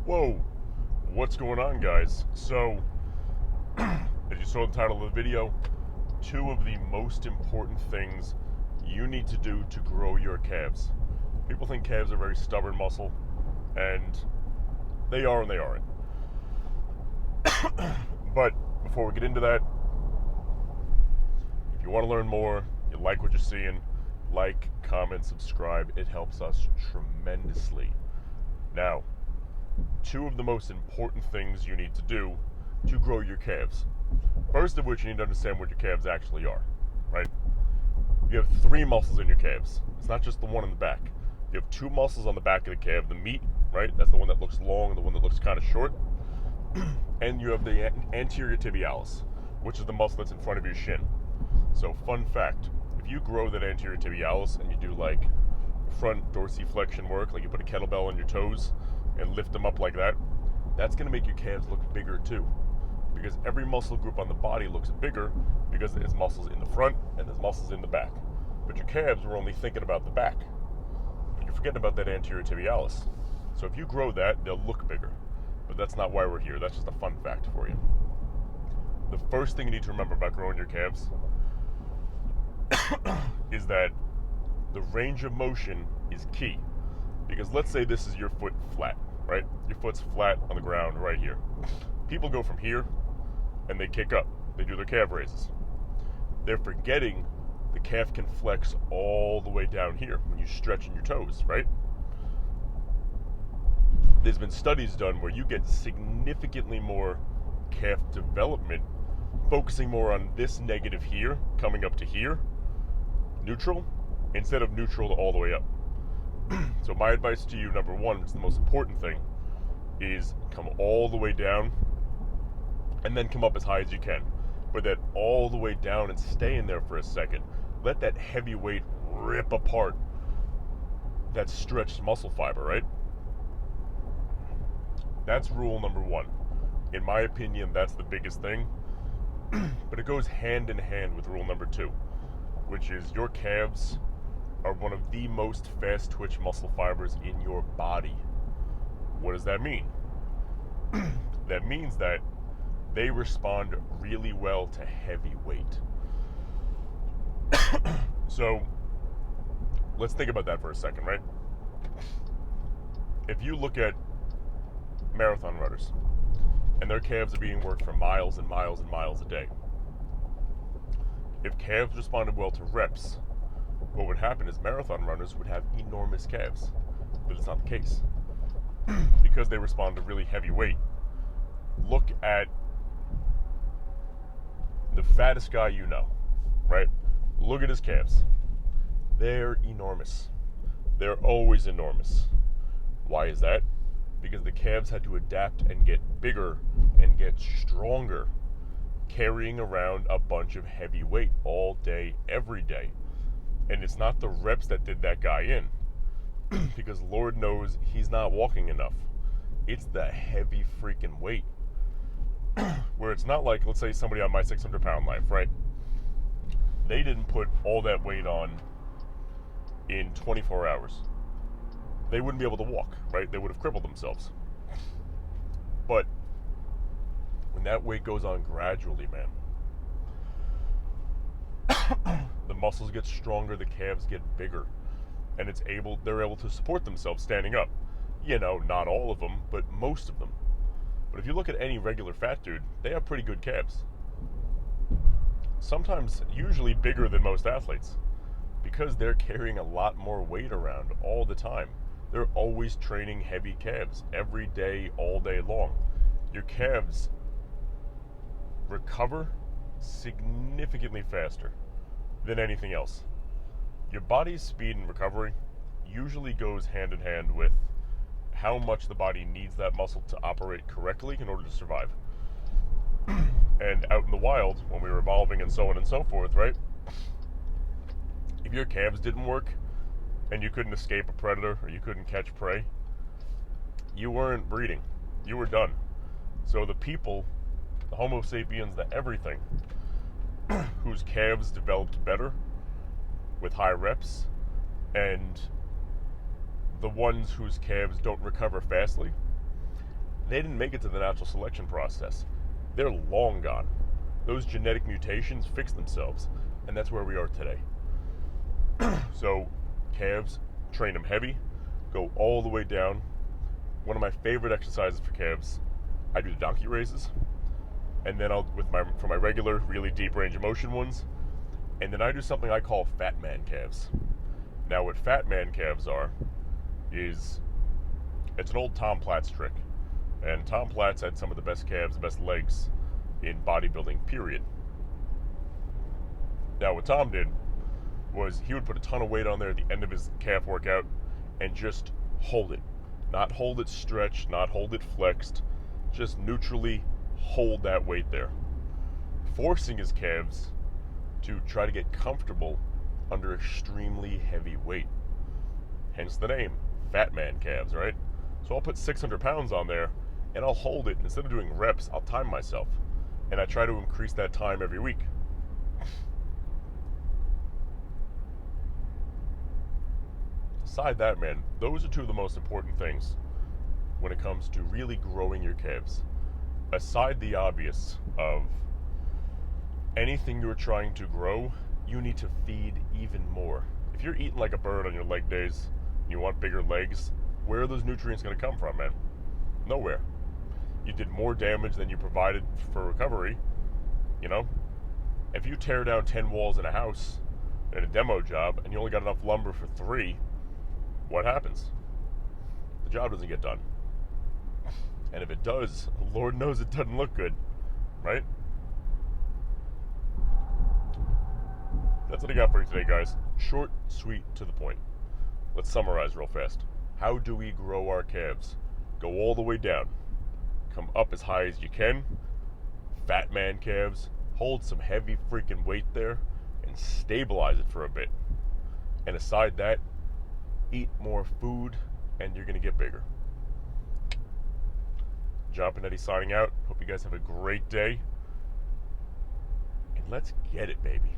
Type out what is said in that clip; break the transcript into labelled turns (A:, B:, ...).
A: Whoa, what's going on, guys? So, as you saw in the title of the video, two of the most important things you need to do to grow your calves. People think calves are very stubborn muscle, and they are and they aren't. But before we get into that, if you want to learn more, you like what you're seeing, like, comment, subscribe. It helps us tremendously. Now, two of the most important things you need to do to grow your calves. First of which, you need to understand what your calves actually are, right? You have three muscles in your calves. It's not just the one in the back. You have two muscles on the back of the calf. The meat, right? That's the one that looks long, the one that looks kind of short. And you have the anterior tibialis, which is the muscle that's in front of your shin. So, fun fact, if you grow that anterior tibialis and you do like front dorsiflexion work, like you put a kettlebell on your toes and lift them up like that, that's going to make your calves look bigger too. Because every muscle group on the body looks bigger because there's muscles in the front and there's muscles in the back. But your calves were only thinking about the back. But you're forgetting about that anterior tibialis. So if you grow that, they'll look bigger. But that's not why we're here. That's just a fun fact for you. The first thing you need to remember about growing your calves is that the range of motion is key. Because let's say this is your foot flat, right? Your foot's flat on the ground right here. People go from here and they kick up. They do their calf raises. They're forgetting the calf can flex all the way down here when you stretch in your toes, right? There's been studies done where you get significantly more calf development focusing more on this negative here, coming up to here, neutral, instead of neutral to all the way up. So my advice to you, number one, it's the most important thing, is come all the way down and then come up as high as you can. But that all the way down and stay in there for a second. Let that heavy weight rip apart that stretched muscle fiber, right? That's rule number one. In my opinion, that's the biggest thing. But it goes hand in hand with rule number two, which is your calves are one of the most fast twitch muscle fibers in your body. What does that mean? That means that they respond really well to heavy weight. So, let's think about that for a second, right? If you look at marathon runners, and their calves are being worked for miles and miles and miles a day. If calves responded well to reps, what would happen is marathon runners would have enormous calves. But it's not the case. Because they respond to really heavy weight. Look at the fattest guy you know, right? Look at his calves. They're enormous. They're always enormous. Why is that? Because the calves had to adapt and get bigger and get stronger, carrying around a bunch of heavy weight all day, every day. And it's not the reps that did that guy in, because Lord knows he's not walking enough. It's the heavy freaking weight. Where it's not like, let's say somebody on my 600-pound life, right? They didn't put all that weight on in 24 hours. They wouldn't be able to walk, right? They would have crippled themselves. But when that weight goes on gradually, man, the muscles get stronger, the calves get bigger, and they're able to support themselves standing up. You know, not all of them, but most of them. But if you look at any regular fat dude, they have pretty good calves. Sometimes, usually bigger than most athletes, because they're carrying a lot more weight around all the time. They're always training heavy calves every day, all day long. Your calves recover significantly faster than anything else. Your body's speed and recovery usually goes hand in hand with how much the body needs that muscle to operate correctly in order to survive. And out in the wild, when we were evolving and so on and so forth, right? If your calves didn't work and you couldn't escape a predator or you couldn't catch prey, you weren't breeding. You were done. So the people, the Homo sapiens, the everything, whose calves developed better with high reps, and the ones whose calves don't recover fastly, they didn't make it to the natural selection process. They're long gone. Those genetic mutations fix themselves, and that's where we are today. So, calves, train them heavy, go all the way down. One of my favorite exercises for calves, I do the donkey raises, and then for my regular, really deep range of motion ones, and then I do something I call fat man calves. Now, what fat man calves are, is it's an old Tom Platz trick, and Tom Platz had some of the best calves, the best legs in bodybuilding, period. Now, what Tom did was he would put a ton of weight on there at the end of his calf workout and just hold it. Not hold it stretched, not hold it flexed, just neutrally hold that weight there, forcing his calves to try to get comfortable under extremely heavy weight. Hence the name, fat man calves, right? So I'll put 600 pounds on there and I'll hold it, and instead of doing reps, I'll time myself. And I try to increase that time every week. Aside that, man, those are two of the most important things when it comes to really growing your calves. Aside the obvious of anything you're trying to grow, you need to feed even more. If you're eating like a bird on your leg days and you want bigger legs, where are those nutrients going to come from, man? Nowhere. You did more damage than you provided for recovery. You know, if you tear down 10 walls in a house in a demo job and you only got enough lumber for 3, what happens? The job doesn't get done. And if it does, Lord knows it doesn't look good, right? That's what I got for you today, guys. Short, sweet, to the point. Let's summarize real fast. How do we grow our calves? Go all the way down. Come up as high as you can. Fat man calves. Hold some heavy freaking weight there and stabilize it for a bit. And aside that, eat more food and you're going to get bigger. John Pignetti signing out. Hope you guys have a great day. And let's get it, baby.